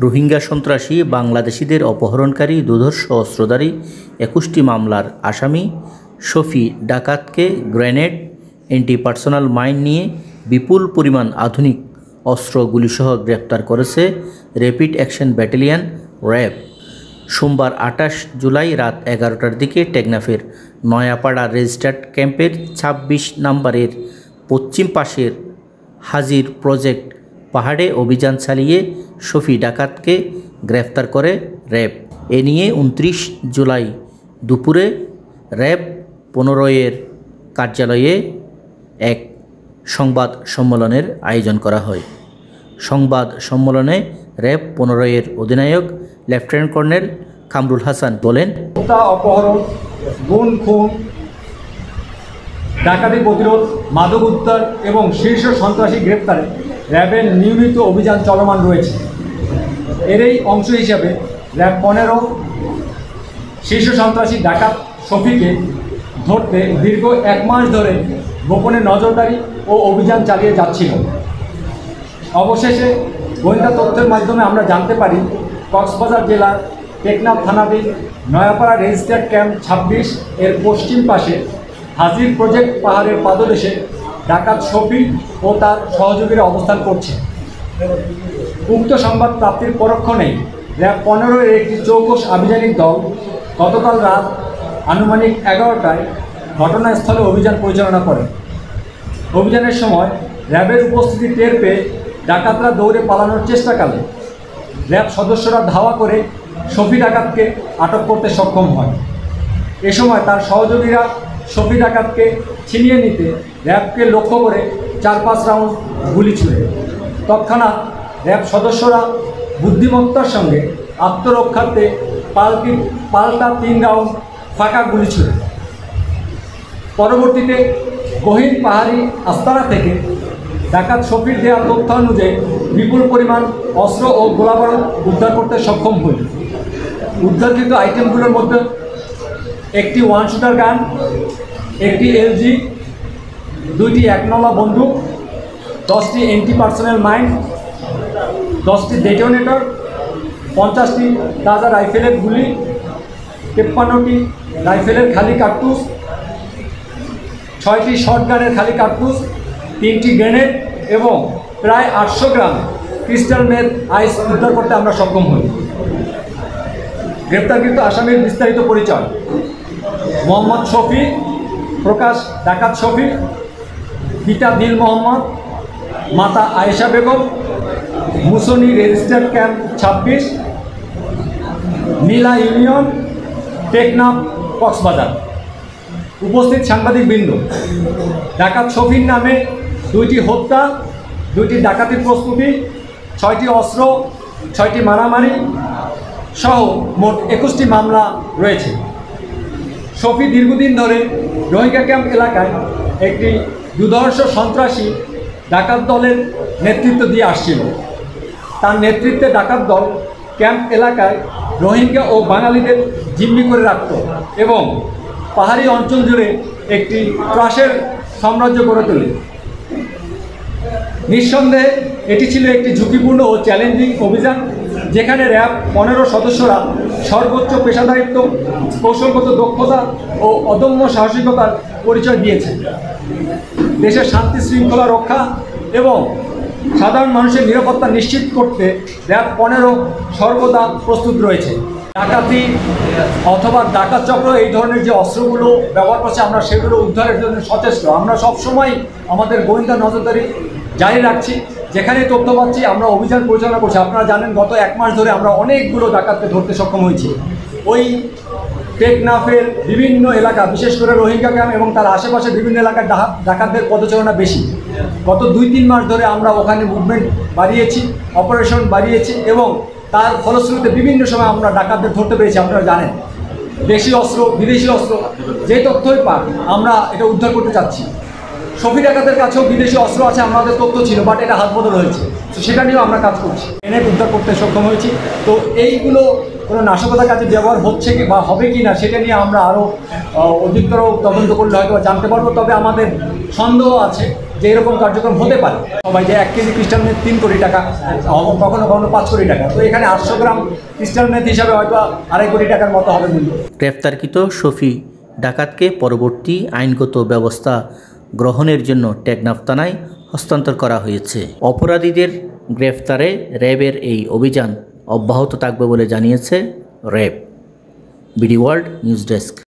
রোহিঙ্গা সন্ত্রাসী বাংলাদেশিদের অপহরণকারী দুর্ধর্ষ অস্ত্রধারী ২১টি মামলার আসামি শফি ডাকাতকে গ্রেনেড, অ্যান্টি পার্সোনাল মাইন নিয়ে বিপুল পরিমাণ আধুনিক অস্ত্র গুলিসহ গ্রেপ্তার করেছে র্যাপিড অ্যাকশন ব্যাটালিয়ন র্যাব। সোমবার ২৮ জুলাই রাত ১১টার দিকে টেকনাফের নয়াপাড়া রেজিস্টার্ড ক্যাম্পের ২৬ নম্বরের পশ্চিম পাশের হাজির প্রজেক্ট পাহাড়ে অভিযান চালিয়ে শফি ডাকাতকে গ্রেফতার করে র্যাব। এ নিয়ে ২৯ জুলাই দুপুরে র্যাব ১৫-এর কার্যালয়ে এক সংবাদ সম্মেলনের আয়োজন করা হয়। সংবাদ সম্মেলনে র্যাব ১৫-এর অধিনায়ক লেফটেন্যান্ট কর্নেল কামরুল হাসান বলেন, হত্যা, অপহরণ, গুম, খুন, ডাকাতি প্রতিরোধ, মাদক উদ্ধার এবং শীর্ষ সন্ত্রাসী গ্রেপ্তারে র্যাবের নিয়মিত অভিযান চলমান রয়েছে। এরই অংশ হিসাবে র্যাব ১৫ শীর্ষ সন্ত্রাসী ডাকাত শফিকে ধরতে দীর্ঘ ১ মাস ধরে গোপনে নজরদারি ও অভিযান চালিয়ে যাচ্ছিল। অবশেষে গোয়েন্দা তথ্যের মাধ্যমে আমরা জানতে পারি, কক্সবাজার জেলার টেকনাফ থানাধীন নয়াপাড়া রেজিস্টার্ড ক্যাম্প ২৬ এর পশ্চিম পাশে হাজির প্রজেক্ট পাহাড়ের পাদদেশে ডাকাত শফি ও তার সহযোগীরা অবস্থান করছে। উক্ত সংবাদ প্রাপ্তির পরক্ষণেই র্যাব ১৫-এর একটি চৌকস আভিযানিক দল গতকাল রাত আনুমানিক ১১টায় ঘটনাস্থলে অভিযান পরিচালনা করে। অভিযানের সময় র্যাবের উপস্থিতি টের পেয়ে ডাকাতরা দৌড়ে পালানোর চেষ্টাকালে র্যাব সদস্যরা ধাওয়া করে শফি ডাকাতকে আটক করতে সক্ষম হয়। এ সময় তার সহযোগীরা শফি ডাকাতকে ছিনিয়ে নিতে র্যাবকে লক্ষ্য করে ৪-৫ রাউন্ড গুলি ছুড়ে। তৎক্ষণাৎ র্যাব সদস্যরা বুদ্ধিমত্তার সঙ্গে আত্মরক্ষার্থে পাল্টা ৩ রাউন্ড ফাঁকা গুলি ছুড়ে। পরবর্তীতে গহীন পাহাড়ি আস্তানা থেকে ডাকাত শফির দেওয়া তথ্য অনুযায়ী বিপুল পরিমাণ অস্ত্র ও গোলাবারুদ উদ্ধার করতে সক্ষম হই। উদ্ধারকৃত আইটেমগুলোর মধ্যে একটি 1 শুটার গান, একটি এলজি, 2টি ১ নলা বন্দুক, 10টি অ্যান্টি পার্সোনাল মাইন, 10টি ডেটোনেটর, 50টি তাজা রাইফেলের গুলি, 53টি রাইফেলের খালি কার্তুজ, 6টি শটগানের খালি কার্তুজ, 3টি গ্রেনেড এবং প্রায় 800 গ্রাম ক্রিস্টাল মেথ আইস উদ্ধার করতে আমরা সক্ষম হই। গ্রেপ্তারকৃত আসামির বিস্তারিত পরিচয়: মোহাম্মদ শফি, প্রকাশ ডাকাত শফি, পিতা দিল মোহাম্মদ, মাতা আয়েশা বেগম, মুসনি রেজিস্টার্ড ক্যাম্প ২৬, নীলা ইউনিয়ন, টেকনাফ, কক্সবাজার। উপস্থিত সাংবাদিকবৃন্দ, ডাকাত শফির নামে 2টি হত্যা, 2টি ডাকাতির প্রস্তুতি, 6টি অস্ত্র, 6টি মারামারি সহ মোট 21টি মামলা রয়েছে। শফি দীর্ঘদিন ধরে রোহিঙ্গা ক্যাম্প এলাকায় একটি দুর্ধর্ষ সন্ত্রাসী ডাকাত দলের নেতৃত্ব দিয়ে আসছিল। তার নেতৃত্বে ডাকাত দল ক্যাম্প এলাকায় রোহিঙ্গা ও বাঙালিদের জিম্মি করে রাখত এবং পাহাড়ি অঞ্চল জুড়ে একটি ত্রাসের সাম্রাজ্য গড়ে তোলে। নিঃসন্দেহে এটি ছিল একটি ঝুঁকিপূর্ণ ও চ্যালেঞ্জিং অভিযান, যেখানে র্যাব ১৫ সদস্যরা সর্বোচ্চ পেশাদারিত্ব, কৌশলগত দক্ষতা ও অদম্য সাহসিকতার পরিচয় দিয়েছে। দেশের শান্তি শৃঙ্খলা রক্ষা এবং সাধারণ মানুষের নিরাপত্তা নিশ্চিত করতে র্যাব ১৫ সর্বদা প্রস্তুত রয়েছে। ডাকাতি অথবা ডাকাত চক্র এই ধরনের যে অস্ত্রগুলো ব্যবহার করছে, আমরা সেগুলো উদ্ধারের জন্য সচেষ্ট। আমরা সবসময় আমাদের গোয়েন্দা নজরদারি জারি রাখছি। যেখানে তথ্য পাচ্ছি আমরা অভিযান পরিচালনা করছি। আপনারা জানেন, গত 1 মাস ধরে আমরা অনেকগুলো ডাকাতকে ধরতে সক্ষম হয়েছি। ওই টেকনাফের বিভিন্ন এলাকা, বিশেষ করে রোহিঙ্গা ক্যাম্প এবং তার আশেপাশে বিভিন্ন এলাকার ডাকাতদের পদচারণা বেশি। গত 2-3 মাস ধরে আমরা ওখানে মুভমেন্ট বাড়িয়েছি, অপারেশন বাড়িয়েছি এবং তার ফলশ্রুতিতে বিভিন্ন সময় আমরা ডাকাতদের ধরতে পেরেছি। আপনারা জানেন, দেশি অস্ত্র, বিদেশি অস্ত্র, যে তথ্যই পান আমরা এটা উদ্ধার করতে চাচ্ছি। শফি ডাকাতের কাছেও বিদেশি অস্ত্র আছে, আমাদের তথ্য ছিল, বাট এটা হাত বদল হয়েছে। তো সেটা নিয়েও আমরা কাজ করছি, এনে উদ্ধার করতে সক্ষম হয়েছি। তো এইগুলো কোনো নাশকতার কাজে ব্যবহার হচ্ছে কি বা হবে কি না, সেটা নিয়ে আমরা আরও অধিকতর তদন্ত করলে হয়তো জানতে পারবো। তবে আমাদের সন্দেহ আছে যে এরকম কার্যক্রম হতে পারে। সবাই যে 1 কেজি ক্রিস্টাল মেথ 3 কোটি টাকা, কখনো কখনো 5 কোটি টাকা, তো এখানে 800 গ্রাম ক্রিস্টাল মেথ হিসাবে হয়তো 2.5 কোটি টাকার মতো হবে মূল্য। গ্রেফতারকৃত শফি ডাকাতকে পরবর্তী আইনগত ব্যবস্থা গ্রহণের জন্য টেকনাফ থানায় হস্তান্তর করা হয়েছে। অপরাধীদের গ্রেফতারে র্যাবের এই অভিযান অব্যাহত থাকবে বলে জানিয়েছে RAB. BD world news desk.